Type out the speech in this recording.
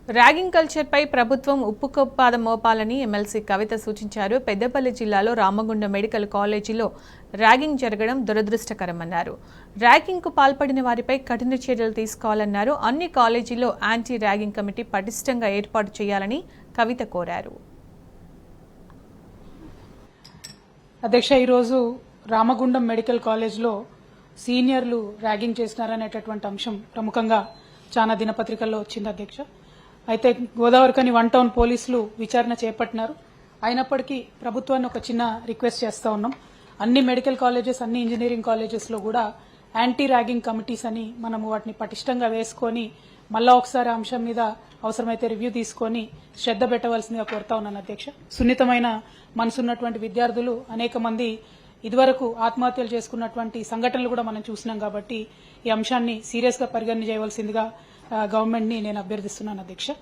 Ragging కల్చర్పై ప్రభుత్వం ఉప్పుకొప్పాదం మోపాలని MLC కవిత సూచించారు. పెద్దపల్లి జిల్లాలో రామగుండం మెడికల్ కాలేజీలో ర్యాగింగ్ జరగడం దురదృష్టకరమన్నారు. ర్యాగింగ్కు పాల్పడిన వారిపై కఠిన చర్యలు తీసుకోవాలన్నారు. అన్ని కాలేజీల్లో యాంటీ ర్యాగింగ్ కమిటీ పటిష్టంగా ఏర్పాటు చేయాలని కవిత కోరారు. అధ్యక్ష, ఈరోజు రామగుండం మెడికల్ కాలేజ్లో సీనియర్లు ర్యాగింగ్ చేసినారనేటటువంటి అంశం ప్రముఖంగా చాలా దినపత్రికల్లో వచ్చింది అధ్యక్ష. అయితే గోదావరిఖని 1 టౌన్ పోలీసులు విచారణ చేపట్టినారు. అయినప్పటికీ ప్రభుత్వాన్ని ఒక చిన్న రిక్వెస్ట్ చేస్తా ఉన్నాం. అన్ని మెడికల్ కాలేజెస్, అన్ని ఇంజనీరింగ్ కాలేజెస్లో కూడా యాంటీ ర్యాగింగ్ కమిటీస్ అని మనము వాటిని పటిష్టంగా వేసుకొని మళ్ళా ఒకసారి అంశం మీద అవసరమైతే రివ్యూ తీసుకొని శ్రద్ధ పెట్టవలసిందిగా కోరుతా ఉన్నాను అధ్యక్ష. సున్నితమైన మనసున్నటువంటి విద్యార్థులు అనేక మంది ఇదివరకు ఆత్మహత్యలు చేసుకున్నటువంటి సంఘటనలు కూడా మనం చూసినాం కాబట్టి ఈ అంశాన్ని సీరియస్ గా పరిగణన చేయవలసిందిగా గవర్నమెంట్ ని నేను అభ్యర్థిస్తున్నాను అధ్యక్ష.